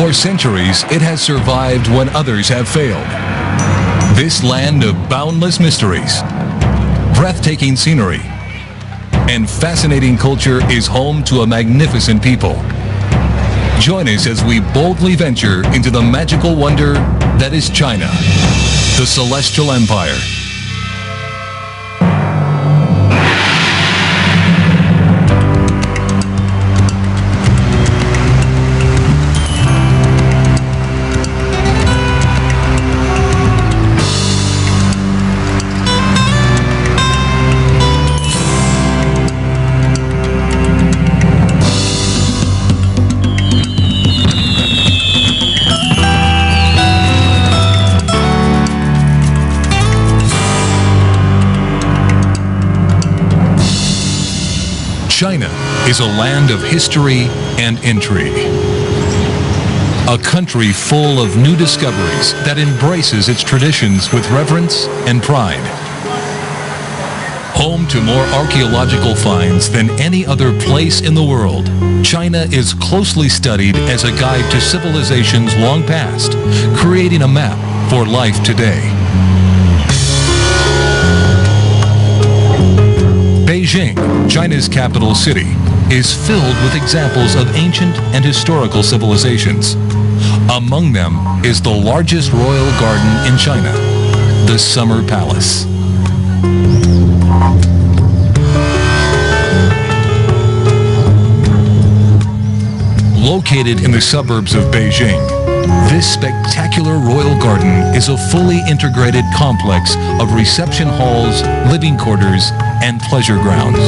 For centuries, it has survived when others have failed. This land of boundless mysteries, breathtaking scenery, and fascinating culture is home to a magnificent people. Join us as we boldly venture into the magical wonder that is China, the Celestial Empire. China is a land of history and intrigue. A country full of new discoveries that embraces its traditions with reverence and pride. Home to more archaeological finds than any other place in the world, China is closely studied as a guide to civilizations long past, creating a map for life today. Beijing, China's capital city, is filled with examples of ancient and historical civilizations. Among them is the largest royal garden in China, the Summer Palace. Located in the suburbs of Beijing, this spectacular royal garden is a fully integrated complex of reception halls, living quarters, and pleasure grounds.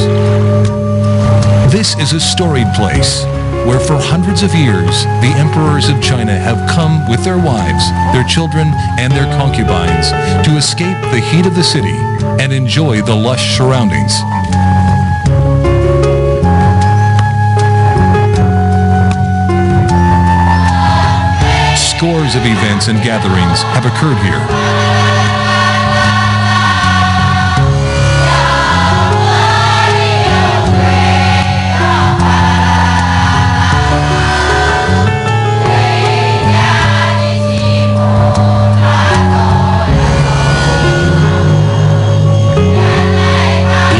This is a storied place where for hundreds of years the emperors of China have come with their wives, their children, and their concubines to escape the heat of the city and enjoy the lush surroundings. Scores of events and gatherings have occurred here.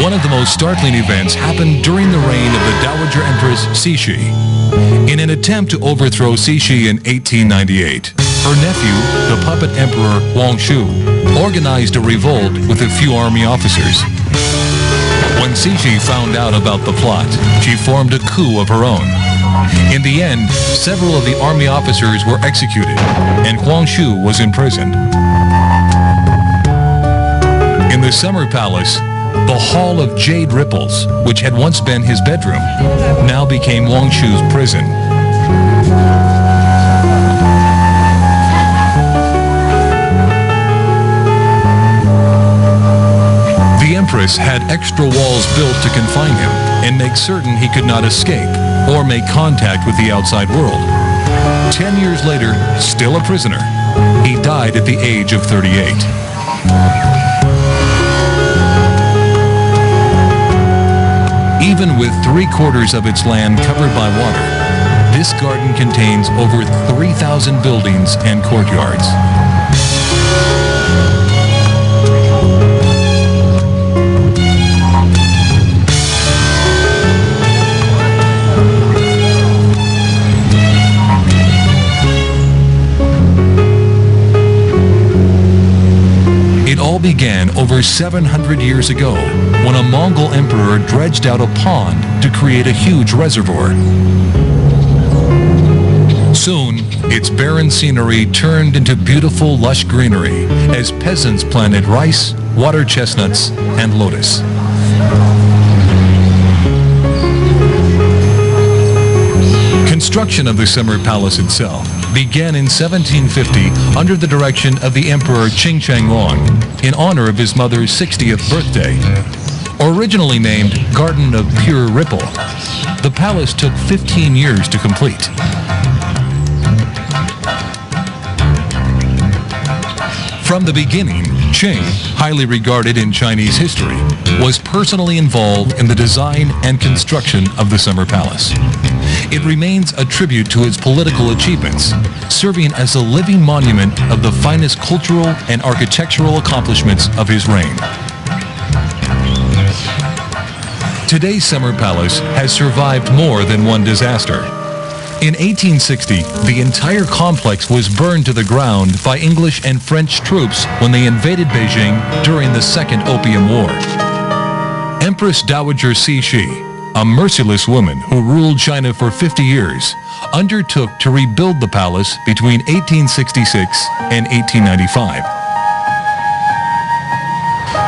One of the most startling events happened during the reign of the Dowager Empress Cixi. In an attempt to overthrow Cixi in 1898, her nephew, the puppet emperor Guangxu, organized a revolt with a few army officers. When Cixi found out about the plot, she formed a coup of her own. In the end, several of the army officers were executed, and Guangxu was imprisoned. In the Summer Palace, the Hall of Jade Ripples, which had once been his bedroom, now became Guangxu's prison. The Empress had extra walls built to confine him and make certain he could not escape or make contact with the outside world. 10 years later, still a prisoner, he died at the age of 38. Even with 3/4 of its land covered by water, this garden contains over 3,000 buildings and courtyards. It all began over 700 years ago when a Mongol emperor dredged out a pond to create a huge reservoir. Soon, its barren scenery turned into beautiful, lush greenery as peasants planted rice, water chestnuts, and lotus. Construction of the Summer Palace itself began in 1750 under the direction of the Emperor Qing Shi Huang in honor of his mother's 60th birthday. Originally named Garden of Pure Ripple, the palace took 15 years to complete. From the beginning, Qing, highly regarded in Chinese history, was personally involved in the design and construction of the Summer Palace. It remains a tribute to his political achievements, serving as a living monument of the finest cultural and architectural accomplishments of his reign. Today's Summer Palace has survived more than one disaster. In 1860, the entire complex was burned to the ground by English and French troops when they invaded Beijing during the Second Opium War. Empress Dowager Cixi, a merciless woman who ruled China for 50 years, undertook to rebuild the palace between 1866 and 1895.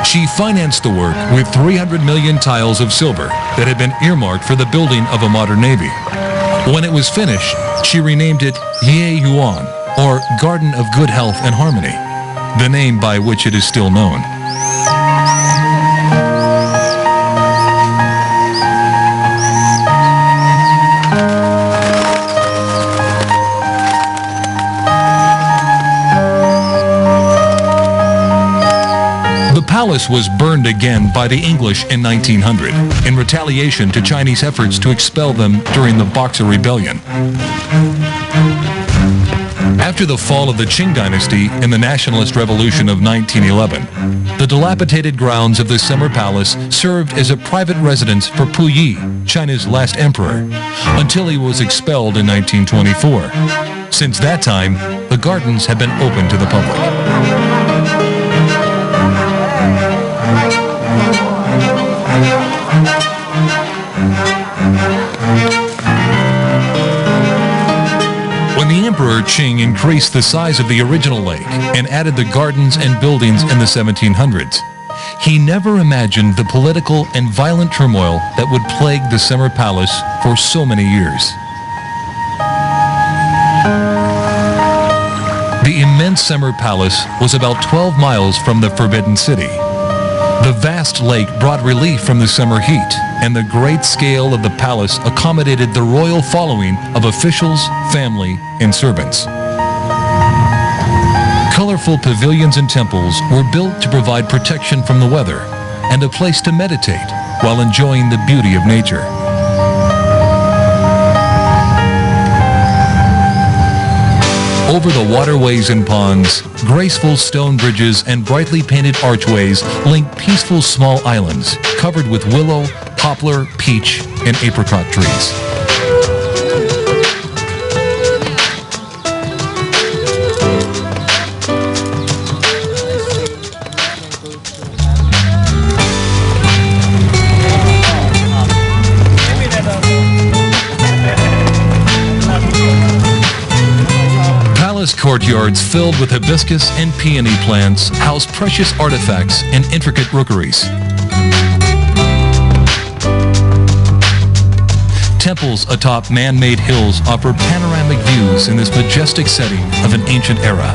She financed the work with 300 million tiles of silver that had been earmarked for the building of a modern navy. When it was finished, she renamed it Ye Yuan, or Garden of Good Health and Harmony, the name by which it is still known. The palace was burned again by the English in 1900 in retaliation to Chinese efforts to expel them during the Boxer Rebellion. After the fall of the Qing dynasty in the Nationalist Revolution of 1911, the dilapidated grounds of the Summer Palace served as a private residence for Puyi, China's last emperor, until he was expelled in 1924. Since that time, the gardens have been open to the public. When the Emperor Qing increased the size of the original lake and added the gardens and buildings in the 1700s, he never imagined the political and violent turmoil that would plague the Summer Palace for so many years. The immense Summer Palace was about 12 miles from the Forbidden City. The vast lake brought relief from the summer heat, and the great scale of the palace accommodated the royal following of officials, family, and servants. Colorful pavilions and temples were built to provide protection from the weather and a place to meditate while enjoying the beauty of nature. Over the waterways and ponds, graceful stone bridges and brightly painted archways link peaceful small islands covered with willow, poplar, peach, and apricot trees. Courtyards filled with hibiscus and peony plants house precious artifacts and intricate rookeries. Temples atop man-made hills offer panoramic views in this majestic setting of an ancient era.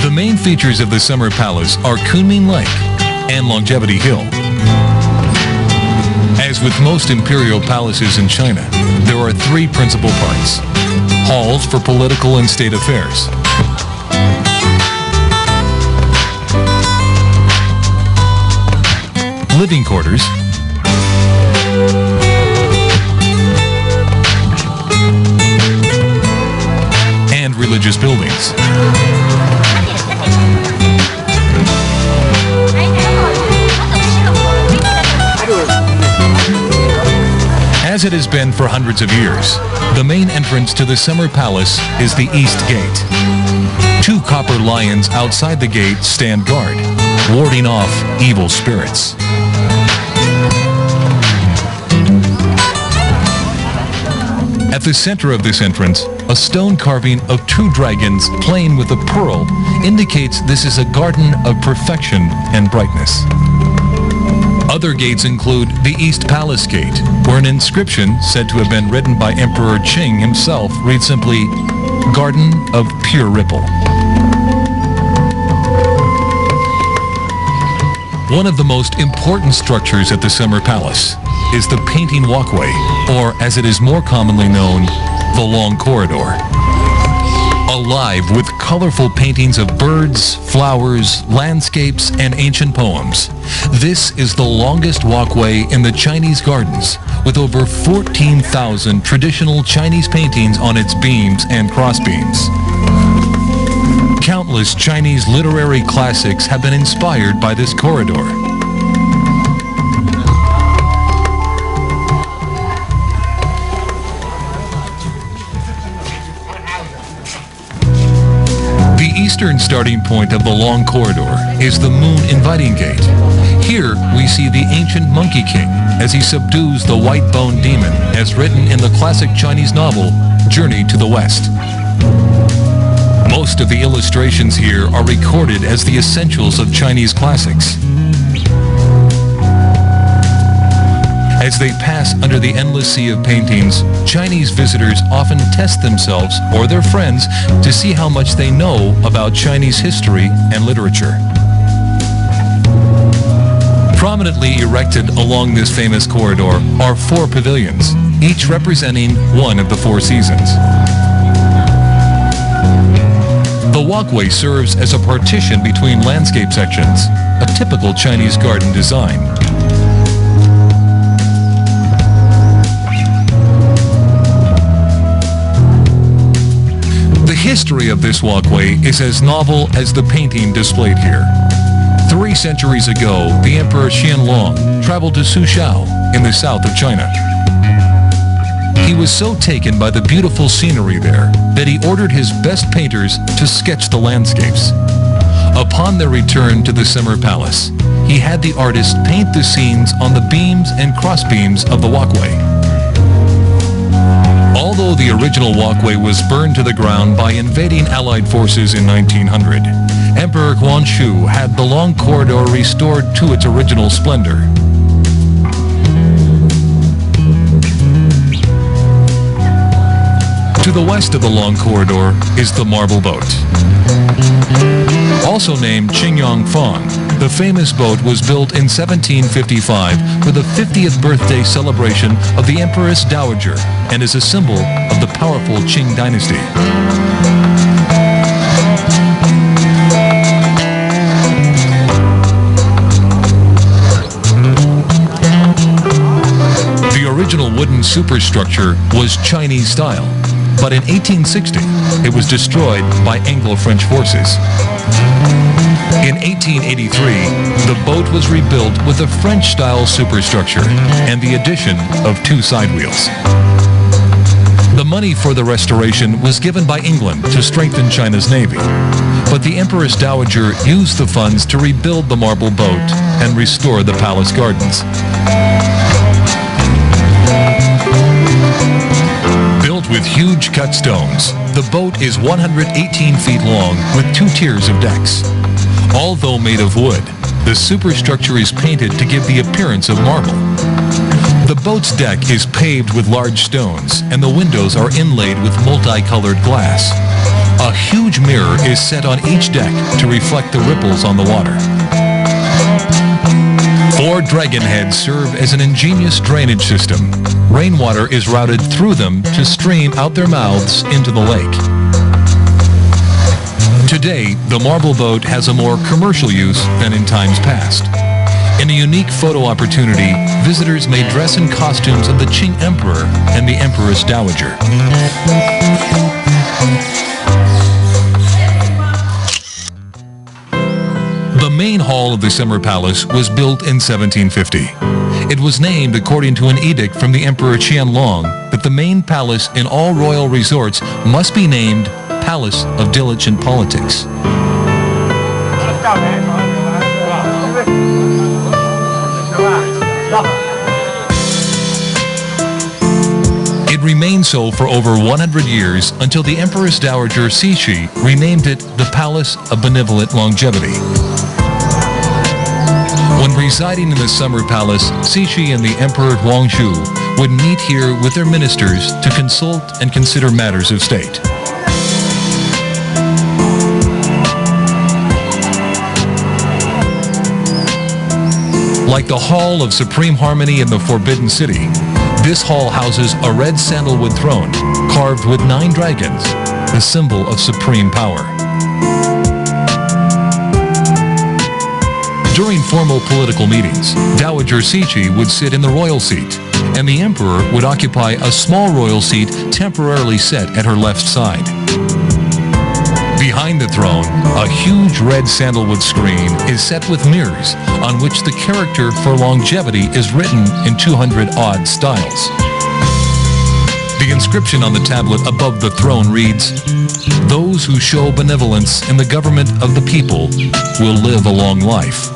The main features of the Summer Palace are Kunming Lake and Longevity Hill. As with most imperial palaces in China, there are three principal parts: halls for political and state affairs, living quarters, and religious buildings. As it has been for hundreds of years, the main entrance to the Summer Palace is the East Gate. Two copper lions outside the gate stand guard, warding off evil spirits. At the center of this entrance, a stone carving of two dragons playing with a pearl indicates this is a garden of perfection and brightness. Other gates include the East Palace Gate, where an inscription said to have been written by Emperor Qing himself reads simply, "Garden of Pure Ripple." One of the most important structures at the Summer Palace is the Painting Walkway, or as it is more commonly known, the Long Corridor. Alive with colorful paintings of birds, flowers, landscapes, and ancient poems. This is the longest walkway in the Chinese gardens, with over 14,000 traditional Chinese paintings on its beams and crossbeams. Countless Chinese literary classics have been inspired by this corridor. The eastern starting point of the Long Corridor is the Moon Inviting Gate. Here we see the ancient Monkey King as he subdues the white-boned demon, as written in the classic Chinese novel, Journey to the West. Most of the illustrations here are recorded as the essentials of Chinese classics. As they pass under the endless sea of paintings, Chinese visitors often test themselves or their friends to see how much they know about Chinese history and literature. Prominently erected along this famous corridor are 4 pavilions, each representing one of the 4 seasons. The walkway serves as a partition between landscape sections, a typical Chinese garden design. The history of this walkway is as novel as the painting displayed here. 3 centuries ago, the Emperor Qianlong traveled to Suzhou in the south of China. He was so taken by the beautiful scenery there that he ordered his best painters to sketch the landscapes. Upon their return to the Summer Palace, he had the artists paint the scenes on the beams and crossbeams of the walkway. Although the original walkway was burned to the ground by invading Allied forces in 1900, Emperor Guangxu had the Long Corridor restored to its original splendor. To the west of the Long Corridor is the Marble Boat. Also named Qingyang Fang, the famous boat was built in 1755 for the 50th birthday celebration of the Empress Dowager and is a symbol of the powerful Qing dynasty. The original wooden superstructure was Chinese style, but in 1860 it was destroyed by Anglo-French forces. In 1883, the boat was rebuilt with a French-style superstructure and the addition of 2 side wheels. The money for the restoration was given by England to strengthen China's navy, but the Empress Dowager used the funds to rebuild the marble boat and restore the palace gardens. Built with huge cut stones, the boat is 118 feet long with 2 tiers of decks. Although made of wood, the superstructure is painted to give the appearance of marble. The boat's deck is paved with large stones, and the windows are inlaid with multicolored glass. A huge mirror is set on each deck to reflect the ripples on the water. 4 dragon heads serve as an ingenious drainage system. Rainwater is routed through them to stream out their mouths into the lake. Today, the marble boat has a more commercial use than in times past. In a unique photo opportunity, visitors may dress in costumes of the Qing Emperor and the Empress Dowager. The main hall of the Summer Palace was built in 1750. It was named according to an edict from the Emperor Qianlong that the main palace in all royal resorts must be named Palace of Diligent Politics. It remained so for over 100 years until the Empress Dowager Cixi renamed it the Palace of Benevolent Longevity. When residing in the Summer Palace, Cixi and the Emperor Guangxu would meet here with their ministers to consult and consider matters of state. Like the Hall of Supreme Harmony in the Forbidden City, this hall houses a red sandalwood throne carved with 9 dragons, the symbol of supreme power. During formal political meetings, Dowager Cixi would sit in the royal seat, and the emperor would occupy a small royal seat temporarily set at her left side. Behind the throne, a huge red sandalwood screen is set with mirrors on which the character for longevity is written in 200-odd styles. The inscription on the tablet above the throne reads, "Those who show benevolence in the government of the people will live a long life."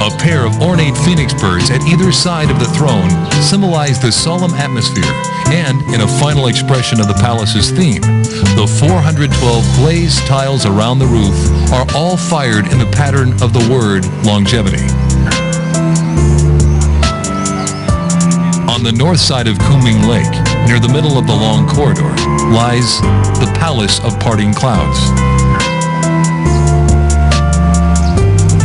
A pair of ornate phoenix birds at either side of the throne symbolize the solemn atmosphere, and in a final expression of the palace's theme, the 412 glazed tiles around the roof are all fired in the pattern of the word longevity. On the north side of Kunming Lake, near the middle of the long corridor, lies the Palace of Parting Clouds.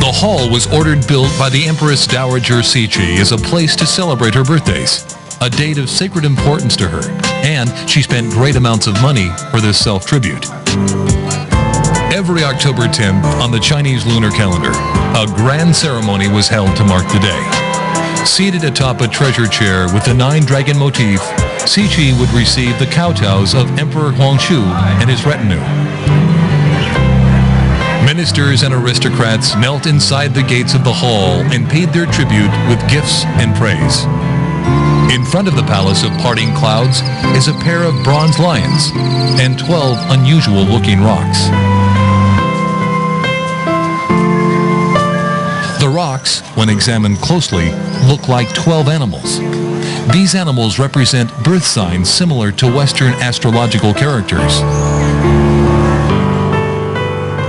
The hall was ordered built by the Empress Dowager Cixi as a place to celebrate her birthdays, a date of sacred importance to her, and she spent great amounts of money for this self-tribute. Every October 10th on the Chinese lunar calendar, a grand ceremony was held to mark the day. Seated atop a treasure chair with the 9-dragon motif, Cixi would receive the kowtows of Emperor Huangshu and his retinue. Ministers and aristocrats knelt inside the gates of the hall and paid their tribute with gifts and praise. In front of the Palace of Parting Clouds is a pair of bronze lions and 12 unusual-looking rocks. The rocks, when examined closely, look like 12 animals. These animals represent birth signs similar to Western astrological characters.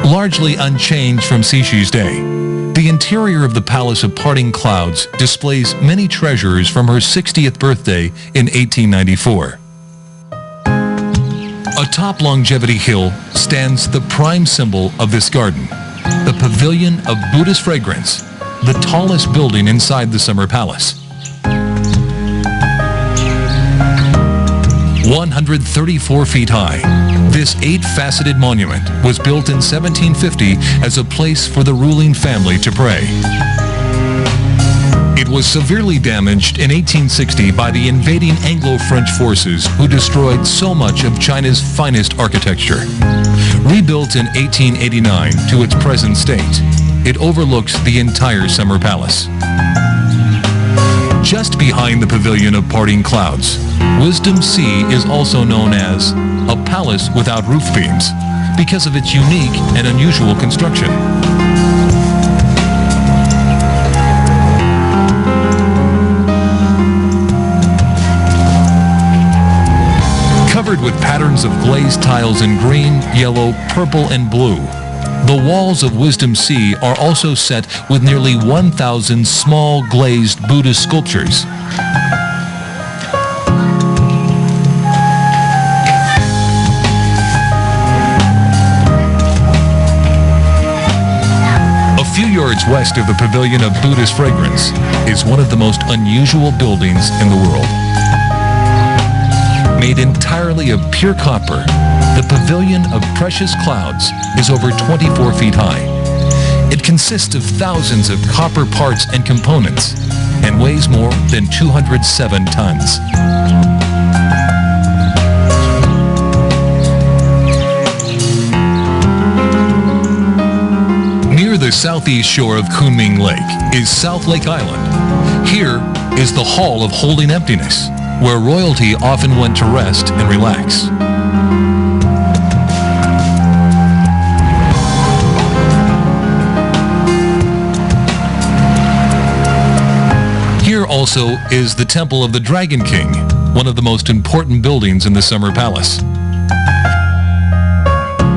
Largely unchanged from Cixi's day, the interior of the Palace of Parting Clouds displays many treasures from her 60th birthday in 1894. Atop Longevity Hill stands the prime symbol of this garden, the Pavilion of Buddhist Fragrance, the tallest building inside the Summer Palace. 134 feet high, this 8-faceted monument was built in 1750 as a place for the ruling family to pray. It was severely damaged in 1860 by the invading Anglo-French forces who destroyed so much of China's finest architecture. Rebuilt in 1889 to its present state, it overlooks the entire Summer Palace. Just behind the Pavilion of Parting Clouds, Wisdom Sea is also known as a palace without roof beams because of its unique and unusual construction. Covered with patterns of glazed tiles in green, yellow, purple, and blue, the walls of Wisdom Sea are also set with nearly 1,000 small glazed Buddhist sculptures. A few yards west of the Pavilion of Buddhist Fragrance is one of the most unusual buildings in the world. Made entirely of pure copper, the Pavilion of Precious Clouds is over 24 feet high. It consists of thousands of copper parts and components and weighs more than 207 tons. Near the southeast shore of Kunming Lake is South Lake Island. Here is the Hall of Holding Emptiness, where royalty often went to rest and relax. Here also is the Temple of the Dragon King, one of the most important buildings in the Summer Palace.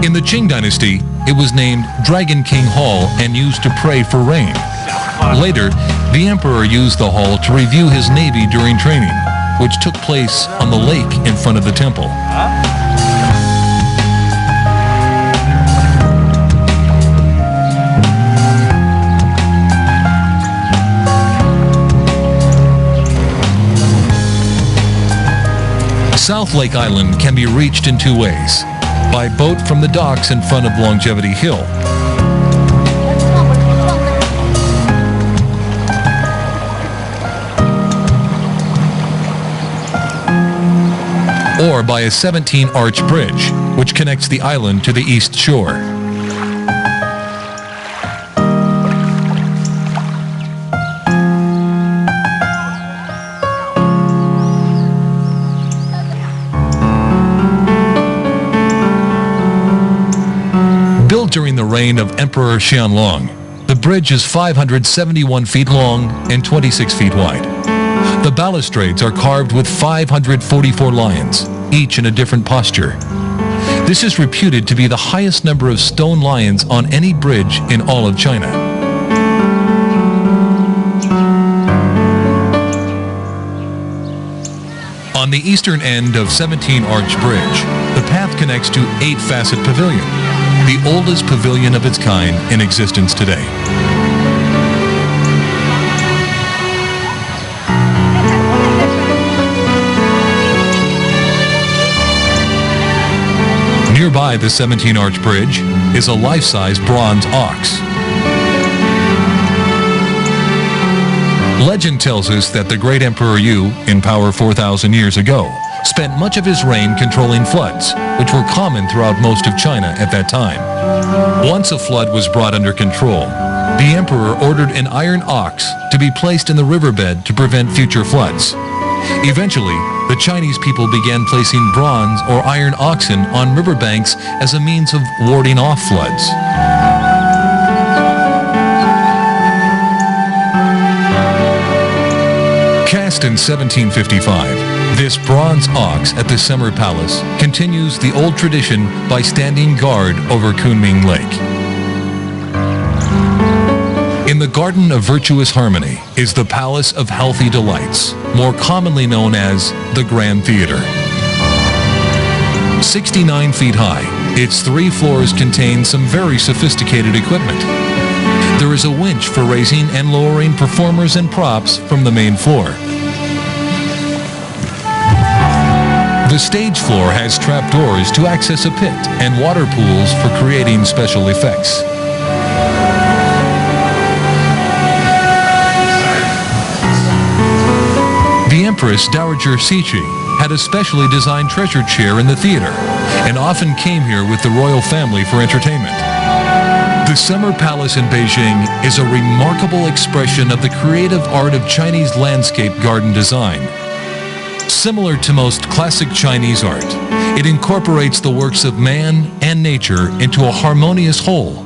In the Qing Dynasty, it was named Dragon King Hall and used to pray for rain. Later, the emperor used the hall to review his navy during training, which took place on the lake in front of the temple. South Lake Island can be reached in two ways. By boat from the docks in front of Longevity Hill, or by a 17-arch bridge, which connects the island to the east shore. Built during the reign of Emperor Qianlong, the bridge is 571 feet long and 26 feet wide. The balustrades are carved with 544 lions, each in a different posture. This is reputed to be the highest number of stone lions on any bridge in all of China. On the eastern end of 17 Arch Bridge, the path connects to 8-Facet Pavilion, the oldest pavilion of its kind in existence today. Nearby the 17-arch bridge is a life-size bronze ox. Legend tells us that the great Emperor Yu, in power 4,000 years ago, spent much of his reign controlling floods, which were common throughout most of China at that time. Once a flood was brought under control, the emperor ordered an iron ox to be placed in the riverbed to prevent future floods. Eventually, the Chinese people began placing bronze or iron oxen on riverbanks as a means of warding off floods. Cast in 1755, this bronze ox at the Summer Palace continues the old tradition by standing guard over Kunming Lake. In the Garden of Virtuous Harmony is the Palace of Healthy Delights, more commonly known as the Grand Theater. 69 feet high, its 3 floors contain some very sophisticated equipment. There is a winch for raising and lowering performers and props from the main floor. The stage floor has trapdoors to access a pit and water pools for creating special effects. The Empress Dowager Cixi had a specially designed treasure chair in the theater and often came here with the royal family for entertainment. The Summer Palace in Beijing is a remarkable expression of the creative art of Chinese landscape garden design. Similar to most classic Chinese art, it incorporates the works of man and nature into a harmonious whole.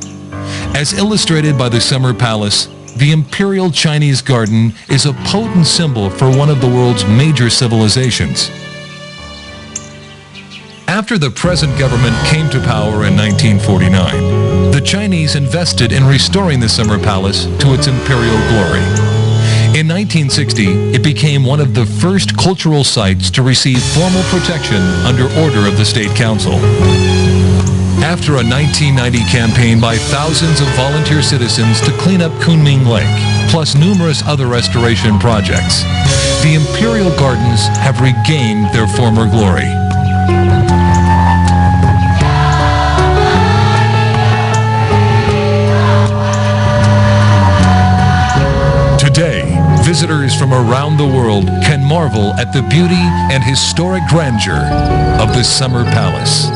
As illustrated by the Summer Palace, the Imperial Chinese Garden is a potent symbol for one of the world's major civilizations. After the present government came to power in 1949, the Chinese invested in restoring the Summer Palace to its imperial glory. In 1960, it became one of the first cultural sites to receive formal protection under order of the State Council. After a 1990 campaign by thousands of volunteer citizens to clean up Kunming Lake, plus numerous other restoration projects, the Imperial Gardens have regained their former glory. Today, visitors from around the world can marvel at the beauty and historic grandeur of the Summer Palace.